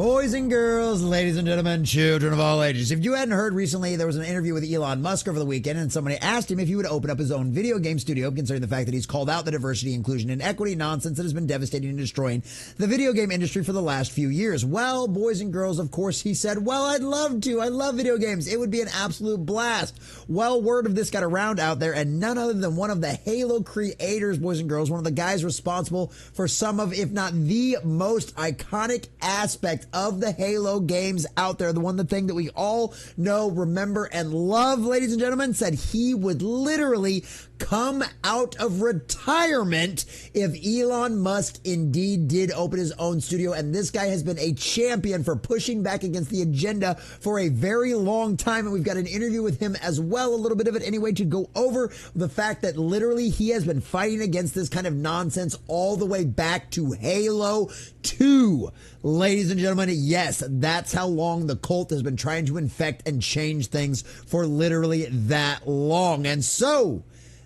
Boys and girls, ladies and gentlemen, children of all ages. If you hadn't heard recently, there was an interview with Elon Musk over the weekend, and somebody asked him if he would open up his own video game studio, considering the fact that he's called out the diversity, inclusion, and equity nonsense that has been devastating and destroying the video game industry for the last few years. Well, boys and girls, of course, he said, well, I'd love to. I love video games. It would be an absolute blast. Well, word of this got around out there, and none other than one of the Halo creators, boys and girls, one of the guys responsible for some of, if not the most iconic aspect of the Halo games out there, the thing that we all know, remember, and love, ladies and gentlemen, said he would literally come out of retirement if Elon Musk indeed did open his own studio. And this guy has been a champion for pushing back against the agenda for a very long time. And we've got an interview with him as well, a little bit of it anyway, to go over the fact that literally he has been fighting against this kind of nonsense all the way back to Halo 2. Ladies and gentlemen, yes, that's how long the cult has been trying to infect and change things for literally that long. And so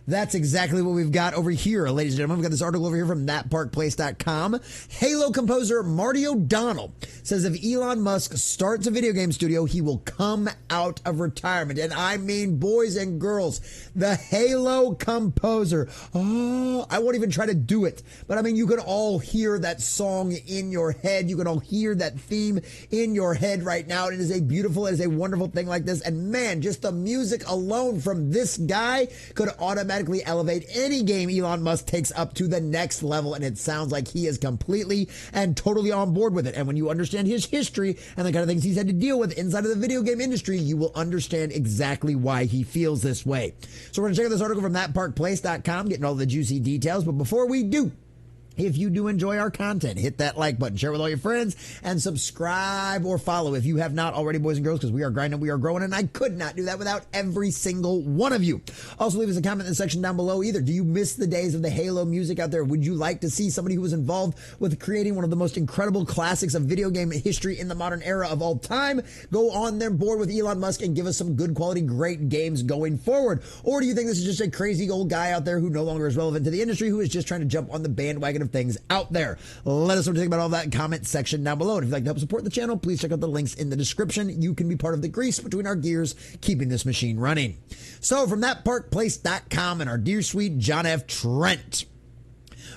that's exactly what we've got over here, ladies and gentlemen. We've got this article over here from thatparkplace.com. Halo composer Marty O'Donnell says if Elon Musk starts a video game studio, he will come out of retirement. And I mean, boys and girls, the Halo composer. Oh, I won't even try to do it. But I mean, you can all hear that song in your head. You can all hear that theme in your head right now. It is a beautiful, it is a wonderful thing like this. And man, just the music alone from this guy could automatically elevate any game Elon Musk takes up to the next level, and it sounds like he is completely and totally on board with it. And when you understand his history and the kind of things he's had to deal with inside of the video game industry, you will understand exactly why he feels this way. So we're going to check out this article from thatparkplace.com, getting all the juicy details. But before we do, if you do enjoy our content, hit that like button, share it with all your friends, and subscribe or follow if you have not already, boys and girls, because we are grinding, we are growing, and I could not do that without every single one of you. Also, leave us a comment in the section down below either. Do you miss the days of the Halo music out there? Would you like to see somebody who was involved with creating one of the most incredible classics of video game history in the modern era of all time go on their board with Elon Musk and give us some good quality, great games going forward? Or do you think this is just a crazy old guy out there who no longer is relevant to the industry, who is just trying to jump on the bandwagon of things out there? Let us know what you think about all that in the comment section down below. And if you'd like to help support the channel, please check out the links in the description. You can be part of the grease between our gears, keeping this machine running. So from thatparkplace.com and our dear sweet John F. Trent,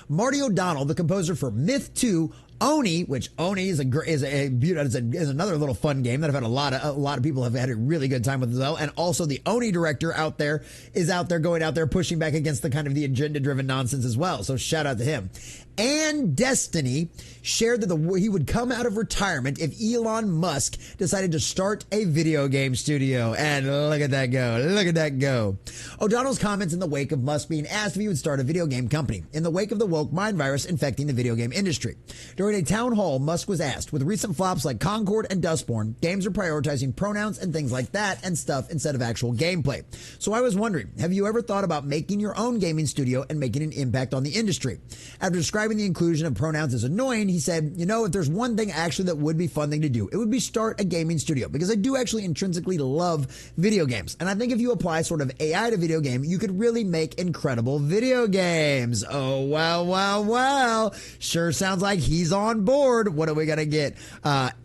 Marty O'Donnell, the composer for Myth 2, Oni, which Oni is another little fun game that I've had a lot of people have had a really good time with as well. And also the Oni director out there is going out there pushing back against the kind of the agenda driven nonsense as well. So shout out to him. And Destiny shared that he would come out of retirement if Elon Musk decided to start a video game studio. And look at that go. Look at that go. O'Donnell's comments in the wake of Musk being asked if he would start a video game company in the wake of the woke mind virus infecting the video game industry. During a town hall, Musk was asked, with recent flops like Concord and Dustborn, games are prioritizing pronouns and things like that and stuff instead of actual gameplay. So I was wondering, have you ever thought about making your own gaming studio and making an impact on the industry? After describing the inclusion of pronouns as annoying, he said, you know, if there's one thing actually that would be fun thing to do, it would be start a gaming studio, because I do actually intrinsically love video games. And I think if you apply sort of AI to video game, you could really make incredible video games. Oh, wow. Sure sounds like he's on board. What are we going to get?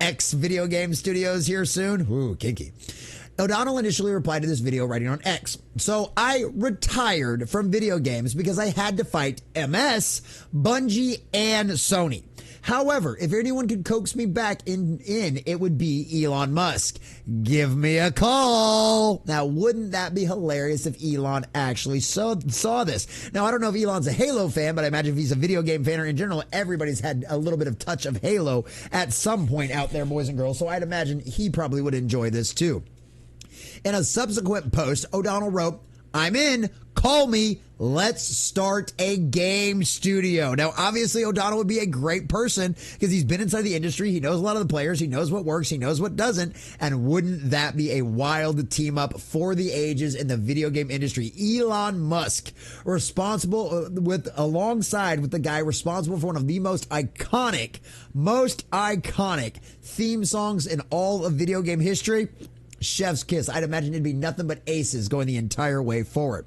X video game studios here soon? Ooh, kinky. O'Donnell initially replied to this video writing on X. So I retired from video games because I had to fight MS, Bungie, and Sony. However, if anyone could coax me back in, it would be Elon Musk. Give me a call. Now, wouldn't that be hilarious if Elon actually saw this? Now, I don't know if Elon's a Halo fan, but I imagine if he's a video game fan or in general, everybody's had a little bit of touch of Halo at some point out there, boys and girls. So I'd imagine he probably would enjoy this too. In a subsequent post, O'Donnell wrote, I'm in, call me, let's start a game studio. Now, obviously, O'Donnell would be a great person because he's been inside the industry. He knows a lot of the players. He knows what works. He knows what doesn't. And wouldn't that be a wild team up for the ages in the video game industry? Elon Musk, alongside with the guy responsible for one of the most iconic theme songs in all of video game history. Chef's kiss. I'd imagine it'd be nothing but aces going the entire way forward.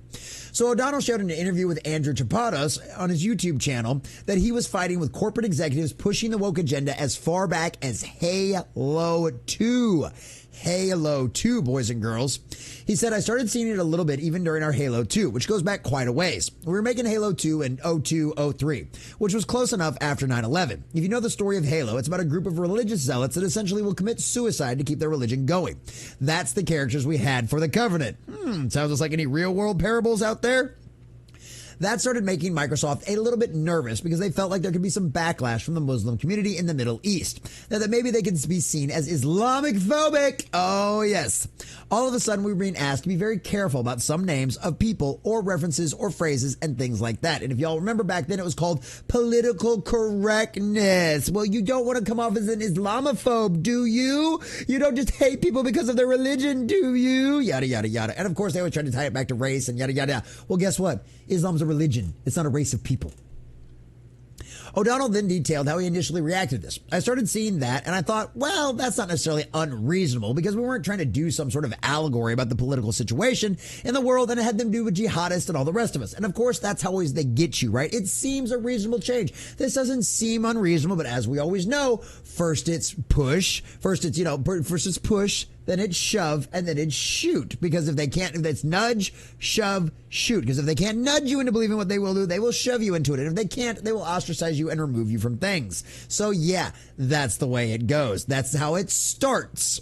So O'Donnell showed in an interview with Andrew Chapados on his YouTube channel that he was fighting with corporate executives pushing the woke agenda as far back as Halo 2. Halo 2, boys and girls. He said, I started seeing it a little bit even during our Halo 2, which goes back quite a ways. We were making Halo 2 in 02, 03, which was close enough after 9/11. If you know the story of Halo, it's about a group of religious zealots that essentially will commit suicide to keep their religion going. That's the characters we had for the Covenant. Sounds just like any real world parables out there. That started making Microsoft a little bit nervous because they felt like there could be some backlash from the Muslim community in the Middle East. That maybe they could be seen as Islamic phobic. Oh, yes. All of a sudden, we were being asked to be very careful about some names of people or references or phrases and things like that. And if y'all remember back then, it was called political correctness. Well, you don't want to come off as an Islamophobe, do you? You don't just hate people because of their religion, do you? Yada, yada, yada. And of course, they always try to tie it back to race and yada, yada. Well, guess what? Islam's a religion. It's not a race of people. O'Donnell then detailed how he initially reacted to this. I started seeing that and I thought, well, that's not necessarily unreasonable because we weren't trying to do some sort of allegory about the political situation in the world and it had them do with jihadists and all the rest of us. And of course, that's how always they get you, right? It seems a reasonable change. This doesn't seem unreasonable, but as we always know, first it's push, first it's push, then it's shove, and then it's shoot. Because if it's nudge, shove, shoot. Because if they can't nudge you into believing what they will do, they will shove you into it. And if they can't, they will ostracize you and remove you from things. So yeah, that's the way it goes. That's how it starts.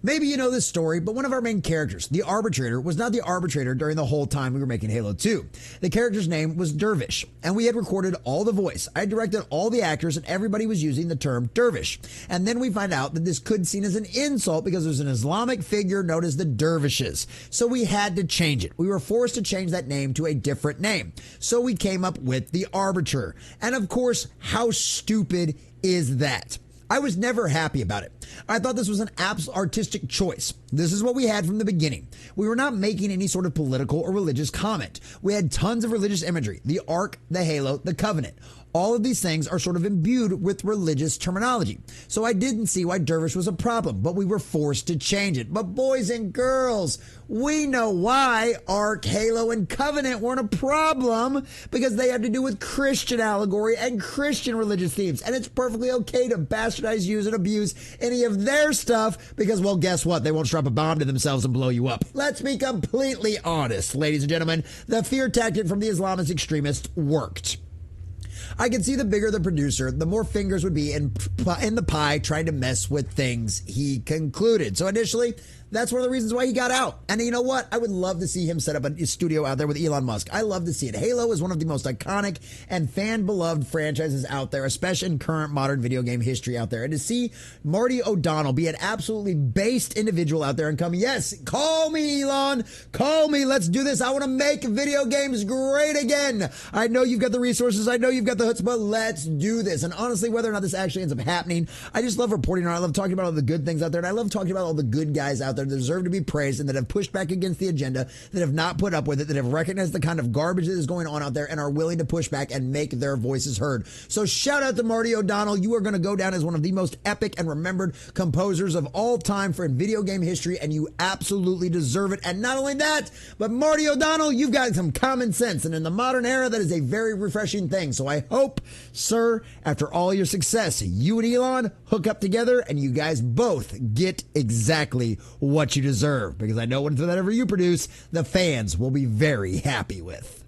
Maybe you know this story, but one of our main characters, the Arbitrator, was not the Arbitrator during the whole time we were making Halo 2. The character's name was Dervish, and we had recorded all the voice. I directed all the actors, and everybody was using the term Dervish. And then we find out that this could be seen as an insult because there's an Islamic figure known as the Dervishes. So we had to change it. We were forced to change that name to a different name. So we came up with the Arbiter. And of course, how stupid is that? I was never happy about it. I thought this was an absolute artistic choice. This is what we had from the beginning. We were not making any sort of political or religious comment. We had tons of religious imagery, the Ark, the Halo, the Covenant. All of these things are sort of imbued with religious terminology. So I didn't see why Dervish was a problem, but we were forced to change it. But boys and girls, we know why Ark, Halo, and Covenant weren't a problem because they had to do with Christian allegory and Christian religious themes. And it's perfectly okay to bastardize, use, and abuse any of their stuff because, well, guess what? They won't strap a bomb to themselves and blow you up. Let's be completely honest, ladies and gentlemen. The fear tactic from the Islamist extremists worked. I could see the bigger the producer, the more fingers would be in the pie trying to mess with things, he concluded. So initially, that's one of the reasons why he got out. And you know what? I would love to see him set up a studio out there with Elon Musk. I love to see it. Halo is one of the most iconic and fan-beloved franchises out there, especially in current modern video game history out there. And to see Marty O'Donnell be an absolutely based individual out there and come, yes, call me, Elon. Call me. Let's do this. I want to make video games great again. I know you've got the resources. I know you've got the chutzpah. Let's do this. And honestly, whether or not this actually ends up happening, I just love reporting on it. I love talking about all the good things out there. And I love talking about all the good guys out there that deserve to be praised and that have pushed back against the agenda, that have not put up with it, that have recognized the kind of garbage that is going on out there and are willing to push back and make their voices heard. So shout out to Marty O'Donnell. You are going to go down as one of the most epic and remembered composers of all time for video game history, and you absolutely deserve it. And not only that, but Marty O'Donnell, you've got some common sense, and in the modern era, that is a very refreshing thing. So I hope, sir, after all your success, you and Elon hook up together and you guys both get exactly what you deserve, because I know whatever you produce, the fans will be very happy with.